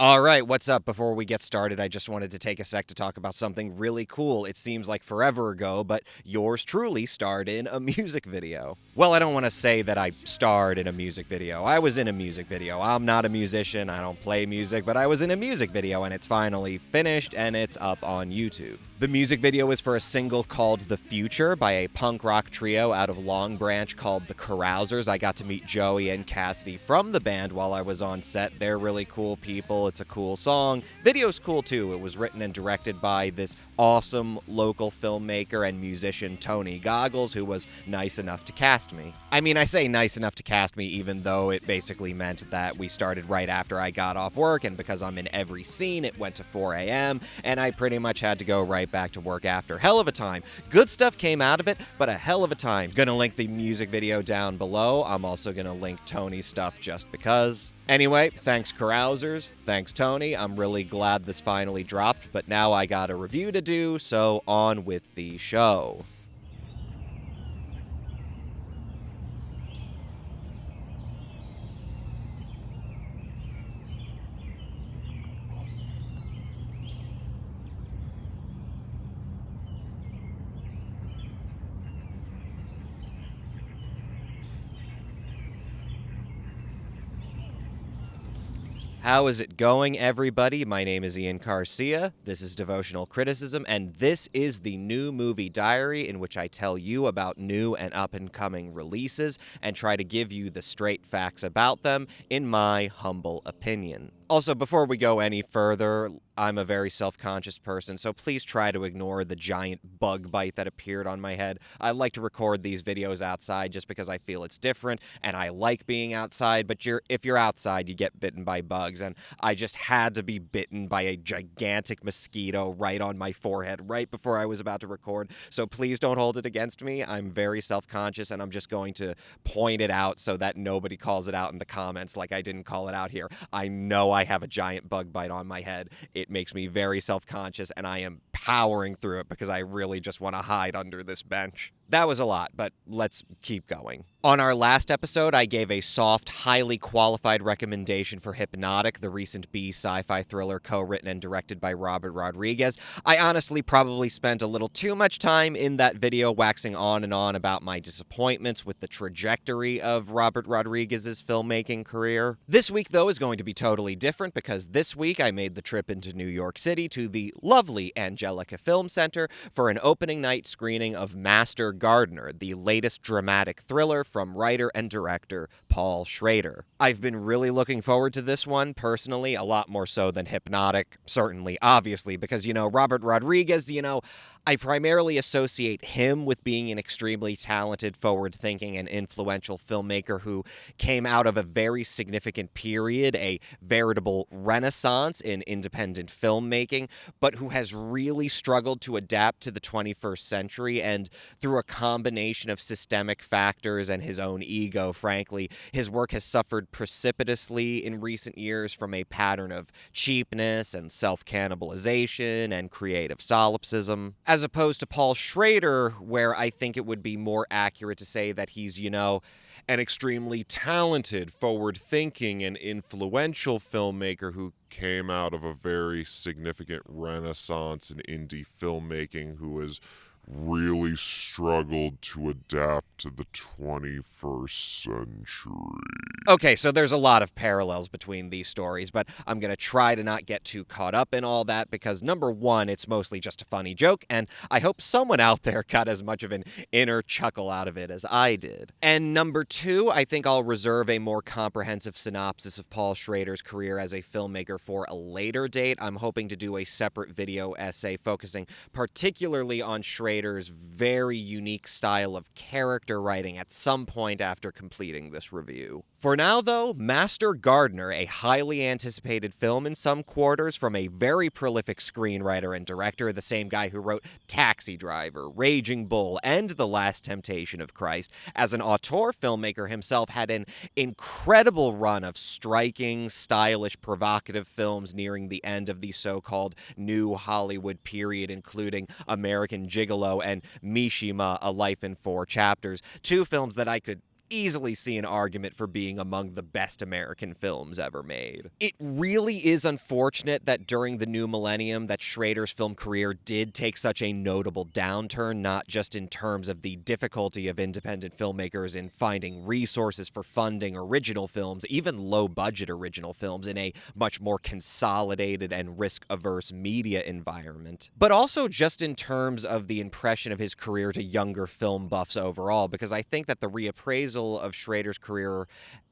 All right, what's up? Before we get started, I just wanted to take a sec to talk about something really cool. It seems like forever ago, but yours truly starred in a music video. Well, I don't want to say that I starred in a music video. I was in a music video. I'm not a musician, I don't play music, but I was in a music video, and it's finally finished and it's up on YouTube. The music video is for a single called The Future by a punk rock trio out of Long Branch called the Carousers. I got to meet Joey and Cassidy from the band while I was on set. They're really cool people. It's a cool song. Video's cool too. It was written and directed by this awesome local filmmaker and musician Tony Goggles, who was nice enough to cast me. I mean, I say nice enough to cast me even though it basically meant that we started right after I got off work, and because I'm in every scene, it went to 4 a.m., and I pretty much had to go right back to work after. Hell of a time. Good stuff came out of it, but a hell of a time. Gonna link the music video down below. I'm also gonna link Tony's stuff just because. Anyway, thanks Carousers, thanks Tony. I'm really glad this finally dropped, but now I got a review to do, so on with the show. How is it going, everybody? My name is Ian Garcia. This is Devotional Criticism, and this is the new movie diary in which I tell you about new and up-and-coming releases and try to give you the straight facts about them, in my humble opinion. Also, before we go any further, I'm a very self-conscious person, so please try to ignore the giant bug bite that appeared on my head. I like to record these videos outside just because I feel it's different, and I like being outside, but if you're outside, you get bitten by bugs, and I just had to be bitten by a gigantic mosquito right on my forehead right before I was about to record, so please don't hold it against me. I'm very self-conscious, and I'm just going to point it out so that nobody calls it out in the comments like I didn't call it out here. I know I have a giant bug bite on my head. It makes me very self-conscious, and I am powering through it because I really just want to hide under this bench. That was a lot, but let's keep going. On our last episode, I gave a soft, highly qualified recommendation for Hypnotic, the recent B sci-fi thriller co-written and directed by Robert Rodriguez. I honestly probably spent a little too much time in that video waxing on and on about my disappointments with the trajectory of Robert Rodriguez's filmmaking career. This week, though, is going to be totally different because this week I made the trip into New York City to the lovely Angelica Film Center for an opening night screening of Master Gardener, the latest dramatic thriller from writer and director Paul Schrader. I've been really looking forward to this one, personally, a lot more so than Hypnotic, certainly, obviously, because, Robert Rodriguez, I primarily associate him with being an extremely talented, forward-thinking, and influential filmmaker who came out of a very significant period, a veritable renaissance in independent filmmaking, but who has really struggled to adapt to the 21st century, and through a combination of systemic factors and his own ego, frankly, his work has suffered precipitously in recent years from a pattern of cheapness and self-cannibalization and creative solipsism, as opposed to Paul Schrader, where I think it would be more accurate to say that he's, an extremely talented, forward-thinking, and influential filmmaker who came out of a very significant renaissance in indie filmmaking, who has really struggled to adapt to the 21st century. Okay, so there's a lot of parallels between these stories, but I'm going to try to not get too caught up in all that because, number one, it's mostly just a funny joke, and I hope someone out there got as much of an inner chuckle out of it as I did. And number two, I think I'll reserve a more comprehensive synopsis of Paul Schrader's career as a filmmaker for a later date. I'm hoping to do a separate video essay focusing particularly on Schrader's very unique style of character writing at some point after completing this review. For now, though, Master Gardener, a highly anticipated film in some quarters from a very prolific screenwriter and director, the same guy who wrote Taxi Driver, Raging Bull, and The Last Temptation of Christ. As an auteur filmmaker himself, had an incredible run of striking, stylish, provocative films nearing the end of the so-called New Hollywood period, including American Gigolo and Mishima, A Life in Four Chapters, two films that I could easily see an argument for being among the best American films ever made. It really is unfortunate that during the new millennium that Schrader's film career did take such a notable downturn, not just in terms of the difficulty of independent filmmakers in finding resources for funding original films, even low-budget original films, in a much more consolidated and risk-averse media environment, but also just in terms of the impression of his career to younger film buffs overall, because I think that the reappraisal of Schrader's career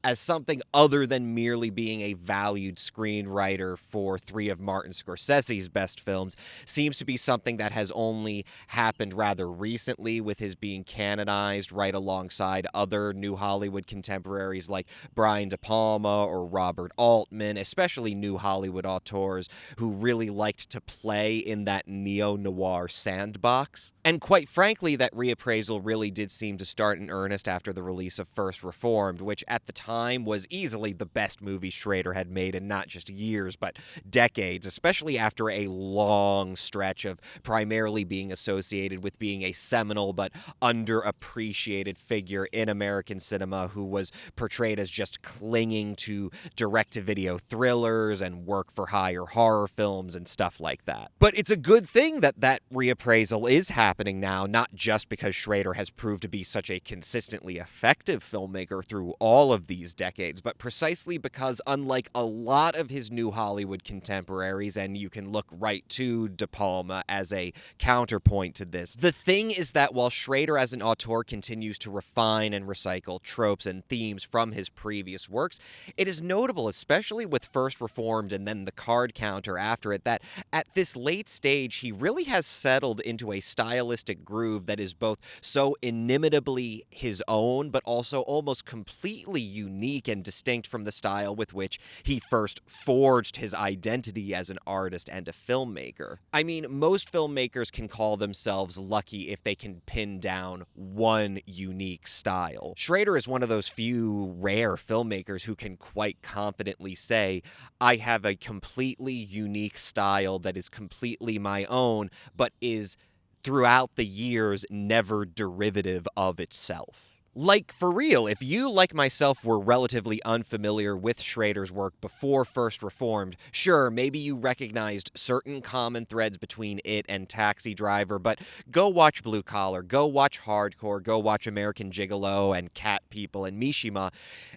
as something other than merely being a valued screenwriter for three of Martin Scorsese's best films seems to be something that has only happened rather recently, with his being canonized right alongside other New Hollywood contemporaries like Brian De Palma or Robert Altman, especially New Hollywood auteurs who really liked to play in that neo-noir sandbox. And quite frankly, that reappraisal really did seem to start in earnest after the release of First Reformed, which at the time was easily the best movie Schrader had made in not just years, but decades, especially after a long stretch of primarily being associated with being a seminal but underappreciated figure in American cinema who was portrayed as just clinging to direct-to-video thrillers and work-for-hire horror films and stuff like that. But it's a good thing that that reappraisal is happening now, not just because Schrader has proved to be such a consistently effective filmmaker through all of these decades, but precisely because, unlike a lot of his New Hollywood contemporaries, and you can look right to De Palma as a counterpoint to this, the thing is that while Schrader as an auteur continues to refine and recycle tropes and themes from his previous works, it is notable, especially with First Reformed and then The Card Counter after it, that at this late stage he really has settled into a stylistic groove that is both so inimitably his own, but also almost completely unique and distinct from the style with which he first forged his identity as an artist and a filmmaker. I mean, most filmmakers can call themselves lucky if they can pin down one unique style. Schrader is one of those few rare filmmakers who can quite confidently say, I have a completely unique style that is completely my own, but is throughout the years never derivative of itself. Like, for real, if you, like myself, were relatively unfamiliar with Schrader's work before First Reformed, sure, maybe you recognized certain common threads between it and Taxi Driver, but go watch Blue Collar, go watch Hardcore, go watch American Gigolo and Cat People and Mishima,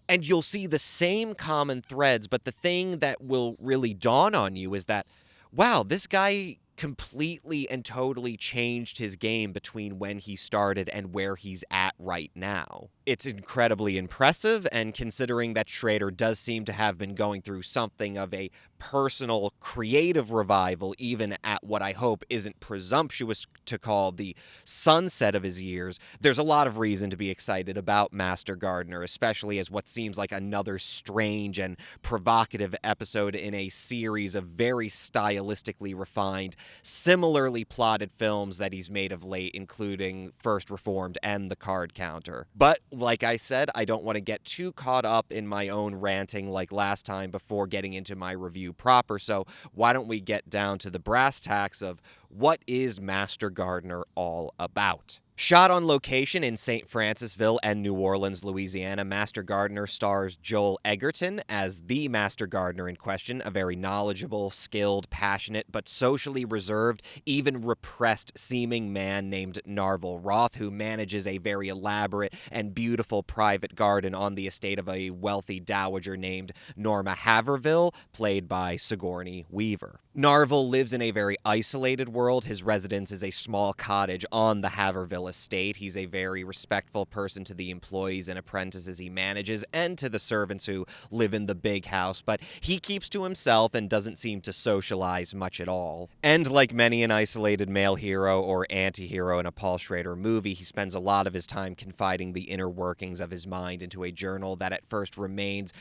and you'll see the same common threads, but the thing that will really dawn on you is that, wow, this guy completely and totally changed his game between when he started and where he's at right now. It's incredibly impressive, and considering that Schrader does seem to have been going through something of a personal creative revival, even at what I hope isn't presumptuous to call the sunset of his years, there's a lot of reason to be excited about Master Gardener, especially as what seems like another strange and provocative episode in a series of very stylistically refined, similarly plotted films that he's made of late, including First Reformed and The Card Counter. But like I said, I don't want to get too caught up in my own ranting like last time before getting into my review proper, so why don't we get down to the brass tacks of what is Master Gardener all about? Shot on location in St. Francisville and New Orleans, Louisiana, Master Gardener stars Joel Egerton as the Master Gardener in question, a very knowledgeable, skilled, passionate, but socially reserved, even repressed-seeming man named Narvel Roth, who manages a very elaborate and beautiful private garden on the estate of a wealthy dowager named Norma Haverville, played by Sigourney Weaver. Narvel lives in a very isolated world. His residence is a small cottage on the Haverville estate. He's a very respectful person to the employees and apprentices he manages and to the servants who live in the big house, but he keeps to himself and doesn't seem to socialize much at all. And like many an isolated male hero or anti-hero in a Paul Schrader movie, he spends a lot of his time confiding the inner workings of his mind into a journal that at first remains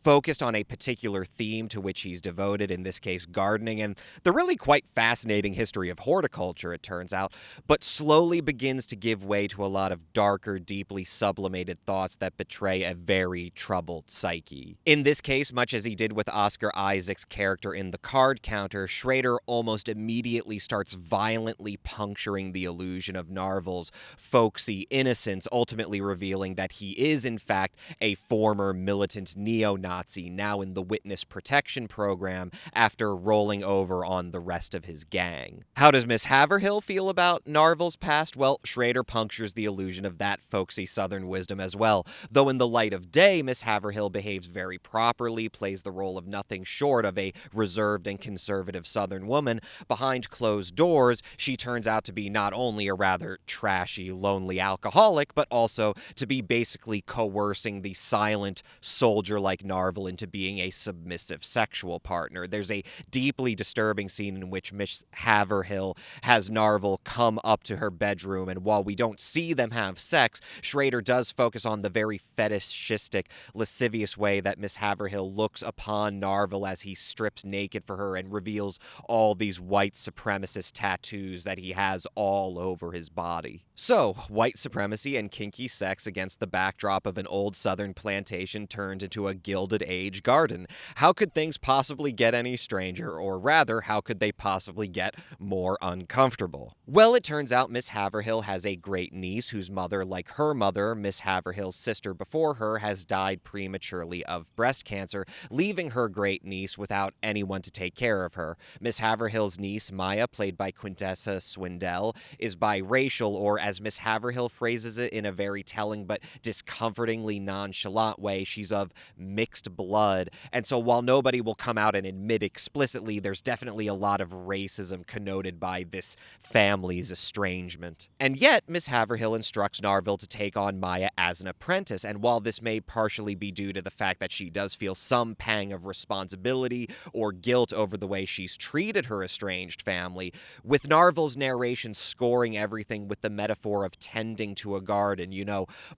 focused on a particular theme to which he's devoted, in this case gardening, and the really quite fascinating history of horticulture, it turns out, but slowly begins to give way to a lot of darker, deeply sublimated thoughts that betray a very troubled psyche. In this case, much as he did with Oscar Isaac's character in The Card Counter, Schrader almost immediately starts violently puncturing the illusion of Narvel's folksy innocence, ultimately revealing that he is, in fact, a former militant neo-Nazi, now in the witness protection program, after rolling over on the rest of his gang. How does Miss Haverhill feel about Narvel's past? Well, Schrader punctures the illusion of that folksy Southern wisdom as well, though in the light of day, Miss Haverhill behaves very properly, plays the role of nothing short of a reserved and conservative Southern woman. Behind closed doors, she turns out to be not only a rather trashy, lonely alcoholic, but also to be basically coercing the silent soldier like Narvel into being a submissive sexual partner. There's a deeply disturbing scene in which Miss Haverhill has Narvel come up to her bedroom, and while we don't see them have sex, Schrader does focus on the very fetishistic, lascivious way that Miss Haverhill looks upon Narvel as he strips naked for her and reveals all these white supremacist tattoos that he has all over his body. So, white supremacy and kinky sex against the backdrop of an old Southern plantation turned into a Gilded Age garden. How could things possibly get any stranger, or rather, how could they possibly get more uncomfortable? Well, it turns out Miss Haverhill has a great niece whose mother, like her mother, Miss Haverhill's sister before her, has died prematurely of breast cancer, leaving her great niece without anyone to take care of her. Miss Haverhill's niece, Maya, played by Quintessa Swindell, is biracial, or as Miss Haverhill phrases it in a very telling but discomfortingly nonchalant way, she's of mixed blood. And so while nobody will come out and admit explicitly, there's definitely a lot of racism connoted by this family's estrangement. And yet, Miss Haverhill instructs Narvel to take on Maya as an apprentice, and while this may partially be due to the fact that she does feel some pang of responsibility or guilt over the way she's treated her estranged family, with Narvel's narration scoring everything with the metaphor of tending to a garden,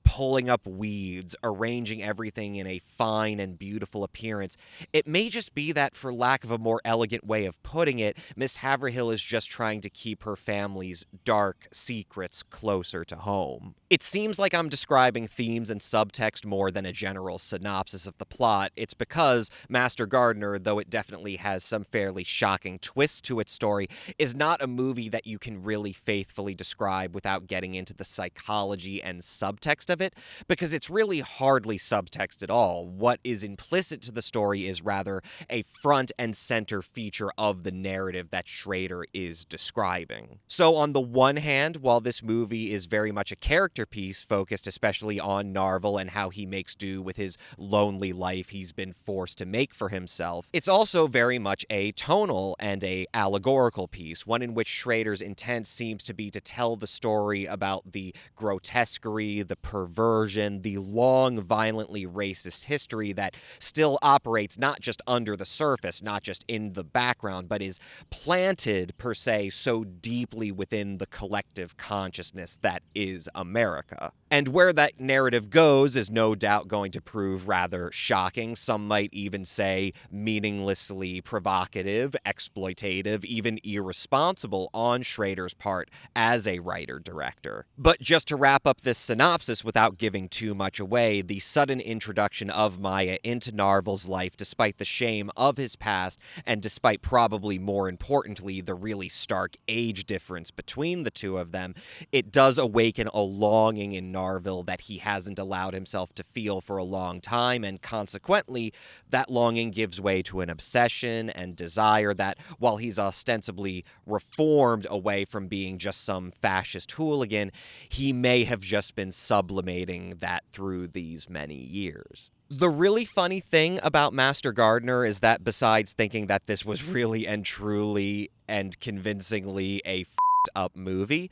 pulling up weeds, arranging everything in a fine and beautiful appearance, it may just be that, for lack of a more elegant way of putting it, Miss Haverhill is just trying to keep her family's dark secrets closer to home. It seems like I'm describing themes and subtext more than a general synopsis of the plot. It's because Master Gardener, though it definitely has some fairly shocking twists to its story, is not a movie that you can really faithfully describe without getting into the psychology and subtext of it, because it's really hardly subtext at all. What is implicit to the story is rather a front and center feature of the narrative that Schrader is describing. So on the one hand, while this movie is very much a character piece focused especially on Narvel and how he makes do with his lonely life he's been forced to make for himself, it's also very much a tonal and a allegorical piece, one in which Schrader's intent seems to be to tell the story about the grotesquerie, the perversion, the long, violently racist history that still operates not just under the surface, not just in the background, but is planted, per se, so deeply within the collective consciousness that is America. And where that narrative goes is no doubt going to prove rather shocking. Some might even say meaninglessly provocative, exploitative, even irresponsible on Schrader's part as a writer-director. But just to wrap up this synopsis without giving too much away, the sudden introduction of Maya into Narvel's life, despite the shame of his past, and despite probably more importantly the really stark age difference between the two of them, it does awaken a longing in Narvel that he hasn't allowed himself to feel for a long time, and consequently, that longing gives way to an obsession and desire that, while he's ostensibly reformed away from being just some fascist hooligan, he may have just been sublimating that through these many years. The really funny thing about Master Gardener is that besides thinking that this was really and truly and convincingly a f***ed up movie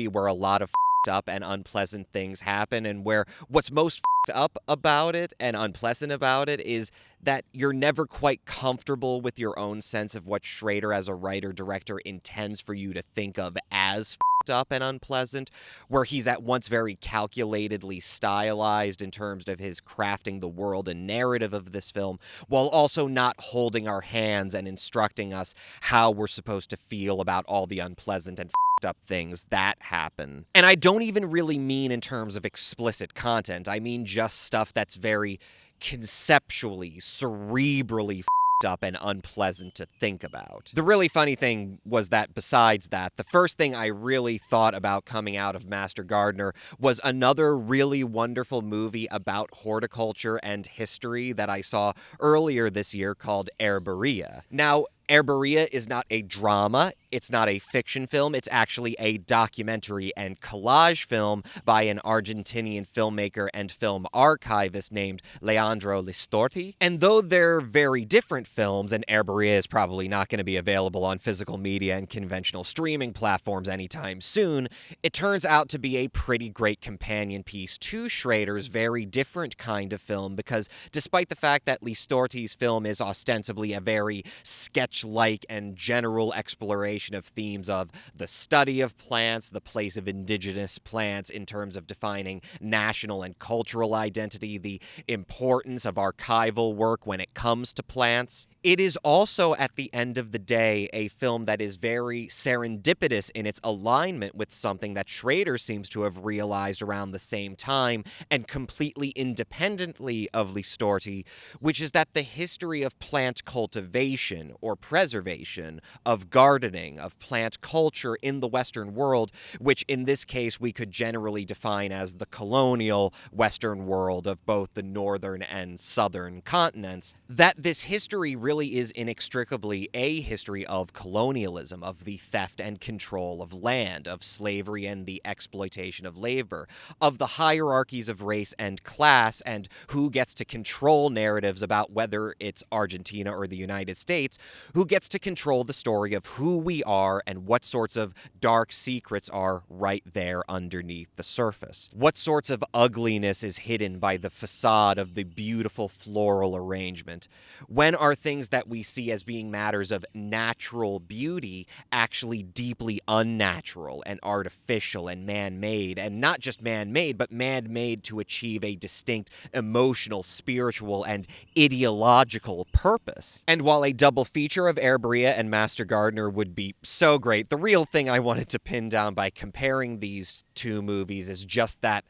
where a lot of up and unpleasant things happen, and where what's most up about it and unpleasant about it is that you're never quite comfortable with your own sense of what Schrader as a writer-director intends for you to think of as up and unpleasant, where he's at once very calculatedly stylized in terms of his crafting the world and narrative of this film, while also not holding our hands and instructing us how we're supposed to feel about all the unpleasant and up things that happen. And I don't even really mean in terms of explicit content. I mean just stuff that's very conceptually, cerebrally up and unpleasant to think about. The really funny thing was that besides that, the first thing I really thought about coming out of Master Gardener was another really wonderful movie about horticulture and history that I saw earlier this year called Herbaria. Now, Herbaria is not a drama, it's not a fiction film, it's actually a documentary and collage film by an Argentinian filmmaker and film archivist named Leandro Listorti. And though they're very different films, and Herbaria is probably not going to be available on physical media and conventional streaming platforms anytime soon, it turns out to be a pretty great companion piece to Schrader's very different kind of film, because despite the fact that Listorti's film is ostensibly a very sketch-like and general exploration of themes of the study of plants, the place of indigenous plants in terms of defining national and cultural identity, the importance of archival work when it comes to plants, it is also, at the end of the day, a film that is very serendipitous in its alignment with something that Schrader seems to have realized around the same time and completely independently of Listorti, which is that the history of plant cultivation or preservation, of gardening, of plant culture in the Western world, which in this case we could generally define as the colonial Western world of both the northern and southern continents, that this history really is inextricably a history of colonialism, of the theft and control of land, of slavery and the exploitation of labor, of the hierarchies of race and class, and who gets to control narratives about whether it's Argentina or the United States, who gets to control the story of who we are and what sorts of dark secrets are right there underneath the surface. What sorts of ugliness is hidden by the facade of the beautiful floral arrangement? When are things that we see as being matters of natural beauty actually deeply unnatural and artificial and man-made, and not just man-made, but man-made to achieve a distinct emotional, spiritual, and ideological purpose? And while a double feature of Herbaria and Master Gardener would be so great, the real thing I wanted to pin down by comparing these two movies is just that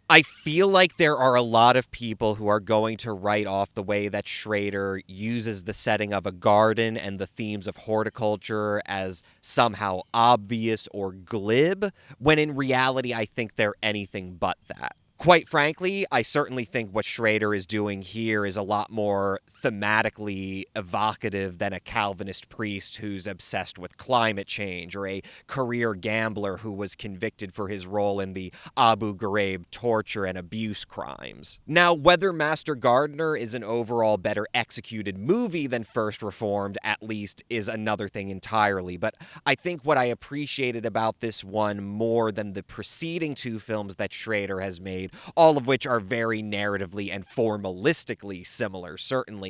I feel like there are a lot of people who are going to write off the way that Schrader uses the setting of a garden and the themes of horticulture as somehow obvious or glib, when in reality I think they're anything but that. Quite frankly, I certainly think what Schrader is doing here is a lot more thematically evocative than a Calvinist priest who's obsessed with climate change, or a career gambler who was convicted for his role in the Abu Ghraib torture and abuse crimes. Now, whether Master Gardener is an overall better executed movie than First Reformed, at least, is another thing entirely, but I think what I appreciated about this one more than the preceding two films that Schrader has made, all of which are very narratively and formalistically similar, certainly,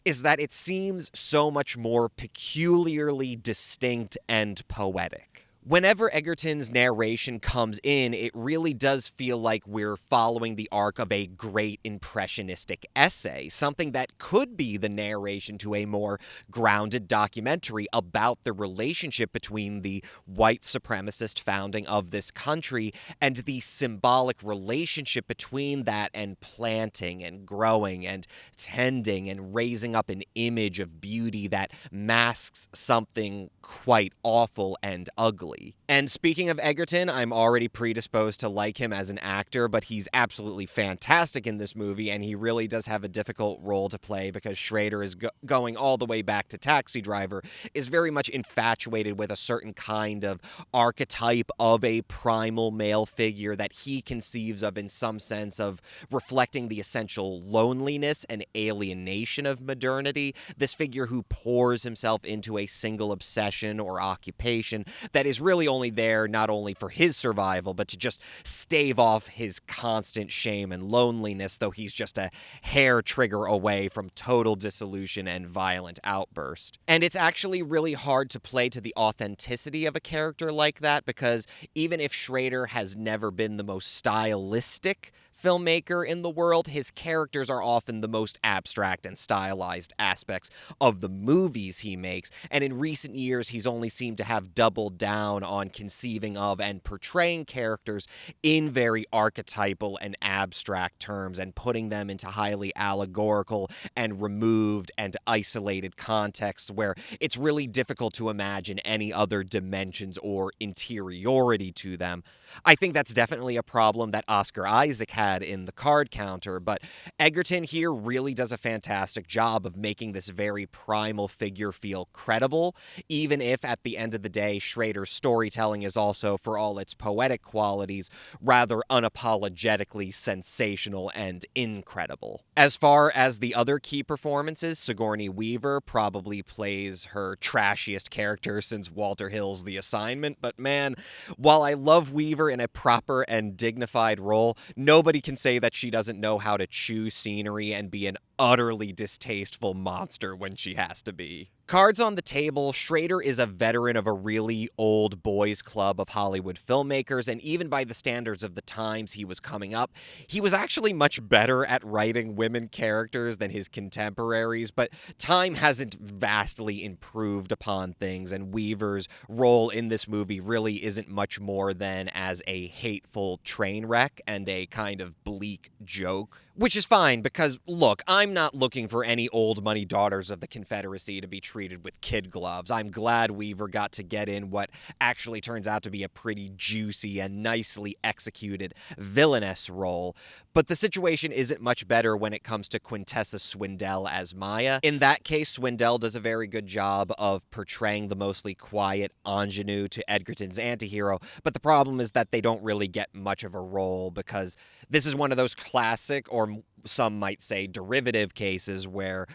is that it seems so much more peculiarly distinct and poetic. Whenever Egerton's narration comes in, it really does feel like we're following the arc of a great impressionistic essay, something that could be the narration to a more grounded documentary about the relationship between the white supremacist founding of this country and the symbolic relationship between that and planting and growing and tending and raising up an image of beauty that masks something quite awful and ugly. And speaking of Egerton, I'm already predisposed to like him as an actor, but he's absolutely fantastic in this movie, and he really does have a difficult role to play because Schrader is going all the way back to Taxi Driver, is very much infatuated with a certain kind of archetype of a primal male figure that he conceives of in some sense of reflecting the essential loneliness and alienation of modernity, this figure who pours himself into a single obsession or occupation that is really only only there not only for his survival, but to just stave off his constant shame and loneliness, though he's just a hair trigger away from total dissolution and violent outburst. And it's actually really hard to play to the authenticity of a character like that, because even if Schrader has never been the most stylistic filmmaker in the world, his characters are often the most abstract and stylized aspects of the movies he makes, and in recent years he's only seemed to have doubled down on conceiving of and portraying characters in very archetypal and abstract terms and putting them into highly allegorical and removed and isolated contexts where it's really difficult to imagine any other dimensions or interiority to them. I think that's definitely a problem that Oscar Isaac had in The Card Counter, but Egerton here really does a fantastic job of making this very primal figure feel credible, even if at the end of the day Schrader's storytelling is also, for all its poetic qualities, rather unapologetically sensational and incredible. As far as the other key performances, Sigourney Weaver probably plays her trashiest character since Walter Hill's The Assignment, but man, while I love Weaver in a proper and dignified role, nobody can say that she doesn't know how to chew scenery and be an utterly distasteful monster when she has to be. Cards on the table, Schrader is a veteran of a really old boys club of Hollywood filmmakers, and even by the standards of the times he was coming up, he was actually much better at writing women characters than his contemporaries, but time hasn't vastly improved upon things, and Weaver's role in this movie really isn't much more than as a hateful train wreck and a kind of bleak joke. Which is fine, because, look, I'm not looking for any old money daughters of the Confederacy to be treated with kid gloves. I'm glad Weaver got to get in what actually turns out to be a pretty juicy and nicely executed villainess role. But the situation isn't much better when it comes to Quintessa Swindell as Maya. In that case, Swindell does a very good job of portraying the mostly quiet ingenue to Edgerton's antihero, but the problem is that they don't really get much of a role, because this is one of those classic, or some might say derivative cases, where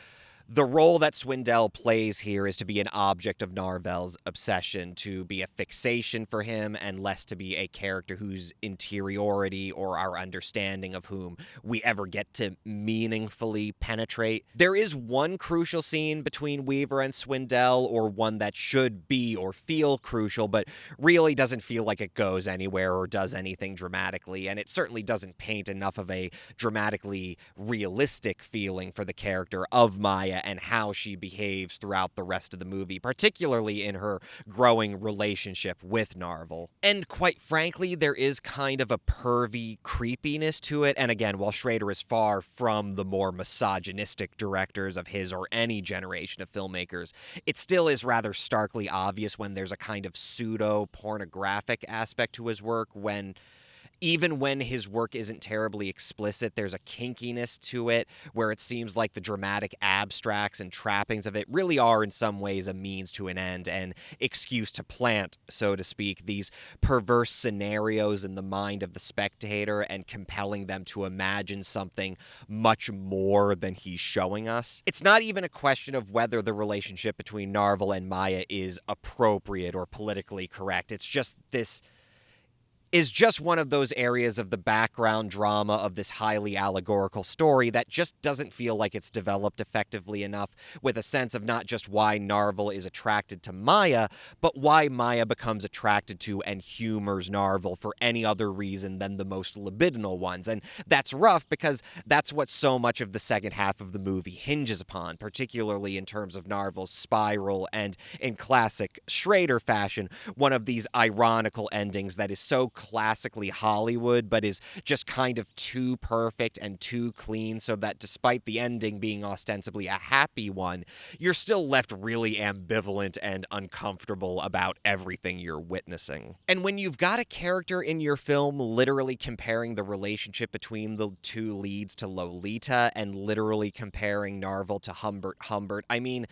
the role that Swindell plays here is to be an object of Narvel's obsession, to be a fixation for him, and less to be a character whose interiority or our understanding of whom we ever get to meaningfully penetrate. There is one crucial scene between Weaver and Swindell, or one that should be or feel crucial, but really doesn't feel like it goes anywhere or does anything dramatically, and it certainly doesn't paint enough of a dramatically realistic feeling for the character of Maya and how she behaves throughout the rest of the movie, particularly in her growing relationship with Narvel. And quite frankly, there is kind of a pervy creepiness to it, and again, while Schrader is far from the more misogynistic directors of his or any generation of filmmakers, it still is rather starkly obvious when there's a kind of pseudo-pornographic aspect to his work, even when his work isn't terribly explicit, there's a kinkiness to it where it seems like the dramatic abstracts and trappings of it really are in some ways a means to an end, an excuse to plant, so to speak, these perverse scenarios in the mind of the spectator and compelling them to imagine something much more than he's showing us. It's not even a question of whether the relationship between Narvel and Maya is appropriate or politically correct. It's just this is just one of those areas of the background drama of this highly allegorical story that just doesn't feel like it's developed effectively enough, with a sense of not just why Narvel is attracted to Maya, but why Maya becomes attracted to and humors Narvel for any other reason than the most libidinal ones. And that's rough, because that's what so much of the second half of the movie hinges upon, particularly in terms of Narvel's spiral and, in classic Schrader fashion, one of these ironical endings that is so classically Hollywood, but is just kind of too perfect and too clean, so that despite the ending being ostensibly a happy one, you're still left really ambivalent and uncomfortable about everything you're witnessing. And when you've got a character in your film literally comparing the relationship between the two leads to Lolita, and literally comparing Narvel to Humbert, I mean,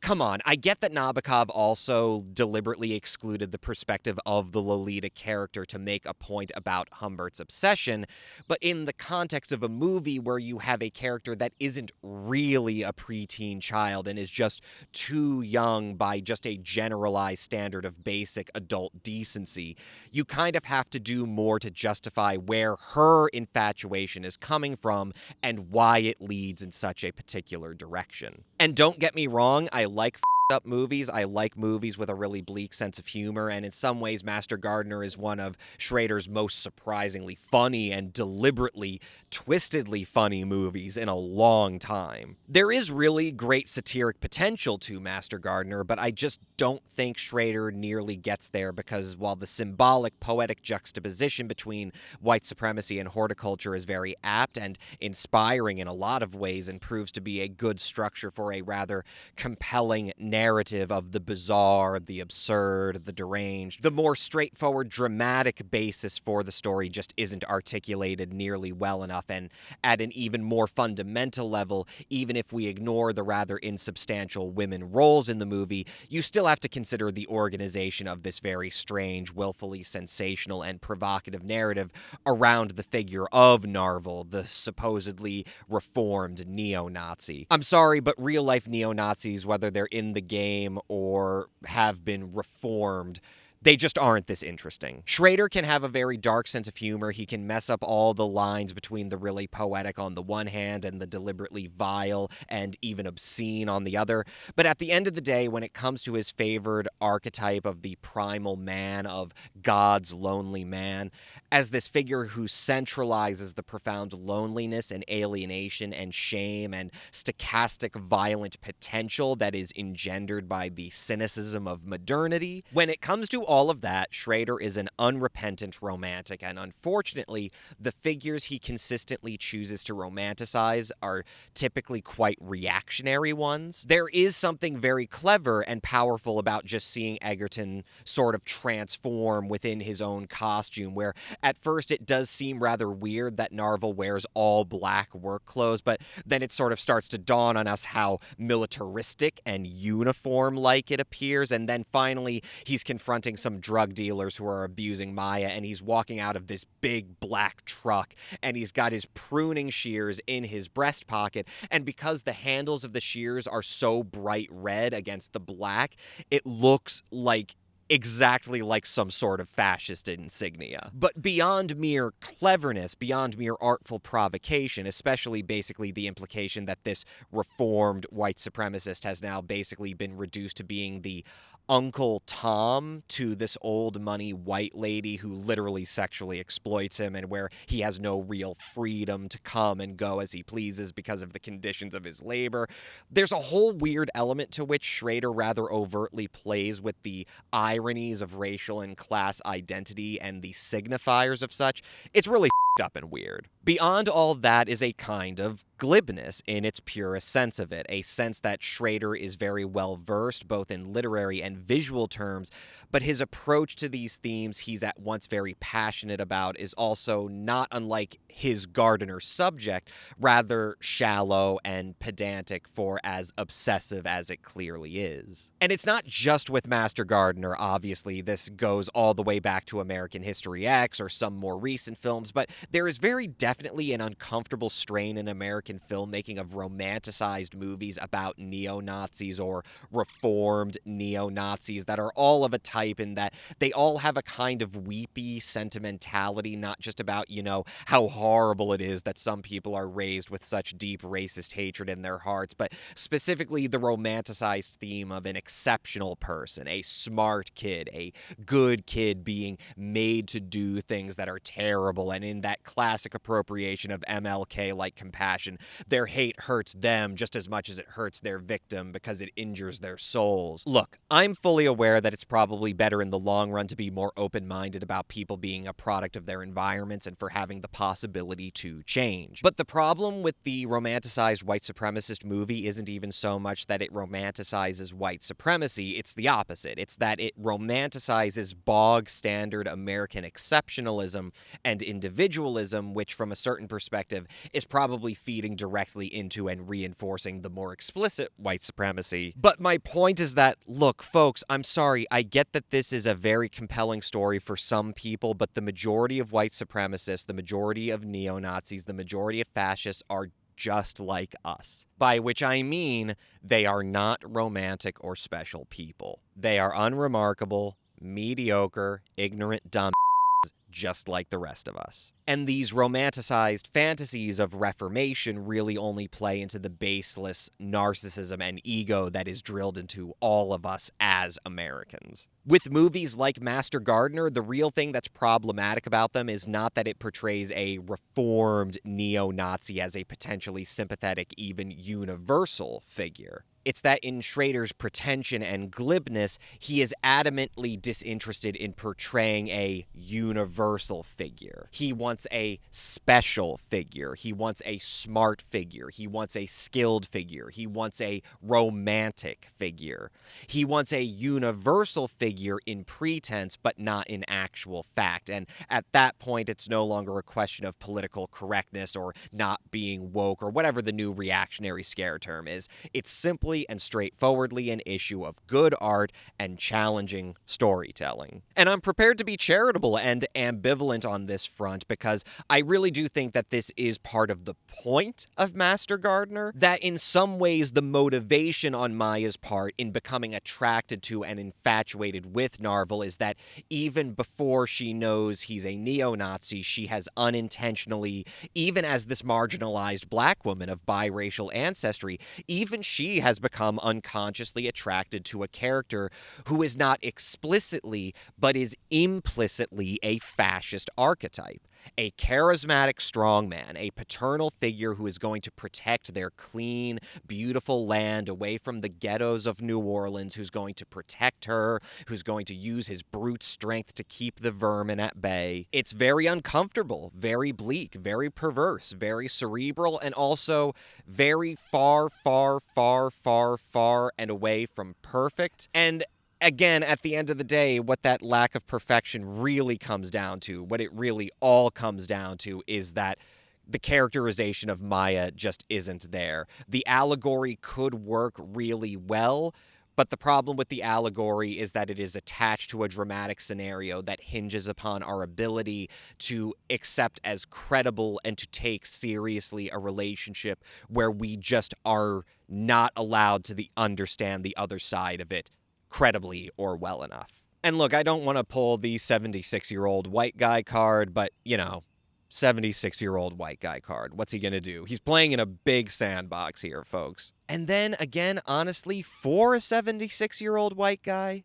Come on, I get that Nabokov also deliberately excluded the perspective of the Lolita character to make a point about Humbert's obsession, but in the context of a movie where you have a character that isn't really a preteen child and is just too young by just a generalized standard of basic adult decency, you kind of have to do more to justify where her infatuation is coming from and why it leads in such a particular direction. And don't get me wrong, I like up movies. I like movies with a really bleak sense of humor, and in some ways Master Gardener is one of Schrader's most surprisingly funny and deliberately, twistedly funny movies in a long time. There is really great satiric potential to Master Gardener, but I just don't think Schrader nearly gets there because while the symbolic, poetic juxtaposition between white supremacy and horticulture is very apt and inspiring in a lot of ways and proves to be a good structure for a rather compelling narrative of the bizarre, the absurd, the deranged, the more straightforward dramatic basis for the story just isn't articulated nearly well enough, and at an even more fundamental level, even if we ignore the rather insubstantial women roles in the movie, you still have to consider the organization of this very strange, willfully sensational, and provocative narrative around the figure of Narvel, the supposedly reformed neo-Nazi. I'm sorry, but real-life neo-Nazis, whether they're in the game or have been reformed, they just aren't this interesting. Schrader can have a very dark sense of humor. He can mess up all the lines between the really poetic on the one hand and the deliberately vile and even obscene on the other. But at the end of the day, when it comes to his favored archetype of the primal man, of God's lonely man, as this figure who centralizes the profound loneliness and alienation and shame and stochastic violent potential that is engendered by the cynicism of modernity, when it comes to all of that, Schrader is an unrepentant romantic, and unfortunately, the figures he consistently chooses to romanticize are typically quite reactionary ones. There is something very clever and powerful about just seeing Egerton sort of transform within his own costume, where at first it does seem rather weird that Narvel wears all black work clothes, but then it sort of starts to dawn on us how militaristic and uniform-like it appears, and then finally he's confronting some drug dealers who are abusing Maya, and he's walking out of this big black truck, and he's got his pruning shears in his breast pocket, and because the handles of the shears are so bright red against the black, it looks like exactly like some sort of fascist insignia. But beyond mere cleverness, beyond mere artful provocation, especially basically the implication that this reformed white supremacist has now basically been reduced to being the Uncle Tom to this old money white lady who literally sexually exploits him, and where he has no real freedom to come and go as he pleases because of the conditions of his labor. There's a whole weird element to which Schrader rather overtly plays with the ironies of racial and class identity and the signifiers of such. It's really up and weird. Beyond all that is a kind of glibness in its purest sense of it, a sense that Schrader is very well versed both in literary and visual terms, but his approach to these themes he's at once very passionate about is also not unlike his Gardener subject, rather shallow and pedantic for as obsessive as it clearly is. And it's not just with Master Gardener, obviously. This goes all the way back to American History X or some more recent films, but there is very definitely an uncomfortable strain in American filmmaking of romanticized movies about neo-Nazis or reformed neo-Nazis that are all of a type in that they all have a kind of weepy sentimentality, not just about, how horrible it is that some people are raised with such deep racist hatred in their hearts, but specifically the romanticized theme of an exceptional person, a smart kid, a good kid being made to do things that are terrible, and in that classic appropriation of MLK-like compassion, their hate hurts them just as much as it hurts their victim because it injures their souls. Look, I'm fully aware that it's probably better in the long run to be more open-minded about people being a product of their environments and for having the possibility to change. But the problem with the romanticized white supremacist movie isn't even so much that it romanticizes white supremacy, it's the opposite. It's that it romanticizes bog-standard American exceptionalism and individualism individualism, which from a certain perspective is probably feeding directly into and reinforcing the more explicit white supremacy. But my point is that, look, folks, I'm sorry, I get that this is a very compelling story for some people, but the majority of white supremacists, the majority of neo-Nazis, the majority of fascists are just like us. By which I mean they are not romantic or special people. They are unremarkable, mediocre, ignorant, dumb, just like the rest of us. And these romanticized fantasies of reformation really only play into the baseless narcissism and ego that is drilled into all of us as Americans. With movies like Master Gardener, the real thing that's problematic about them is not that it portrays a reformed neo-Nazi as a potentially sympathetic, even universal figure. It's that in Schrader's pretension and glibness, he is adamantly disinterested in portraying a universal figure. He wants a special figure. He wants a smart figure. He wants a skilled figure. He wants a romantic figure. He wants a universal figure in pretense, but not in actual fact. And at that point, it's no longer a question of political correctness or not being woke or whatever the new reactionary scare term is. It's simply and straightforwardly an issue of good art and challenging storytelling. And I'm prepared to be charitable and ambivalent on this front because I really do think that this is part of the point of Master Gardener, that in some ways the motivation on Maya's part in becoming attracted to and infatuated with Narvel is that even before she knows he's a neo-Nazi, she has unintentionally, even as this marginalized black woman of biracial ancestry, even she has become unconsciously attracted to a character who is not explicitly, but is implicitly a fascist archetype. A charismatic strongman, a paternal figure who is going to protect their clean, beautiful land away from the ghettos of New Orleans, who's going to protect her, who's going to use his brute strength to keep the vermin at bay. It's very uncomfortable, very bleak, very perverse, very cerebral, and also very far, far, far, far, far and away from perfect. And again, at the end of the day, what that lack of perfection really comes down to, what it really all comes down to, is that the characterization of Maya just isn't there. The allegory could work really well, but the problem with the allegory is that it is attached to a dramatic scenario that hinges upon our ability to accept as credible and to take seriously a relationship where we just are not allowed to understand the other side of it credibly or well enough. And look, I don't want to pull the 76-year-old white guy card, but, 76-year-old white guy card. What's he gonna do? He's playing in a big sandbox here, folks. And then, again, honestly, for a 76-year-old white guy,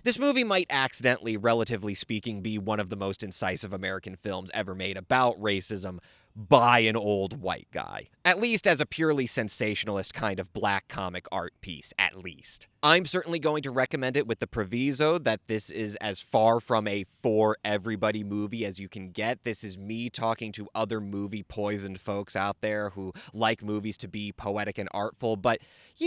this movie might accidentally, relatively speaking, be one of the most incisive American films ever made about racism by an old white guy. At least as a purely sensationalist kind of black comic art piece, at least. I'm certainly going to recommend it with the proviso that this is as far from a for everybody movie as you can get. This is me talking to other movie-poisoned folks out there who like movies to be poetic and artful, but,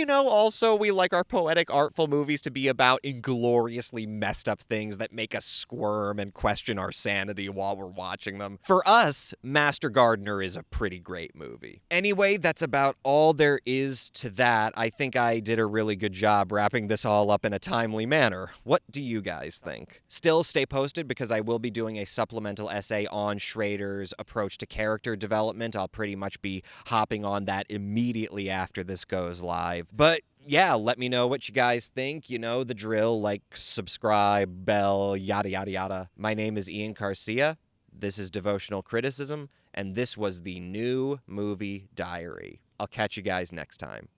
also we like our poetic, artful movies to be about ingloriously messed up things that make us squirm and question our sanity while we're watching them. For us, Master Gardener is a pretty great movie. Anyway, that's about all there is to that. I think I did a really good job wrapping this all up in a timely manner. What do you guys think? Still stay posted because I will be doing a supplemental essay on Schrader's approach to character development. I'll pretty much be hopping on that immediately after this goes live. But yeah, let me know what you guys think. The drill, like, subscribe, bell, yada, yada, yada. My name is Ian Garcia. This is Devotional Criticism, and this was the New Movie Diary. I'll catch you guys next time.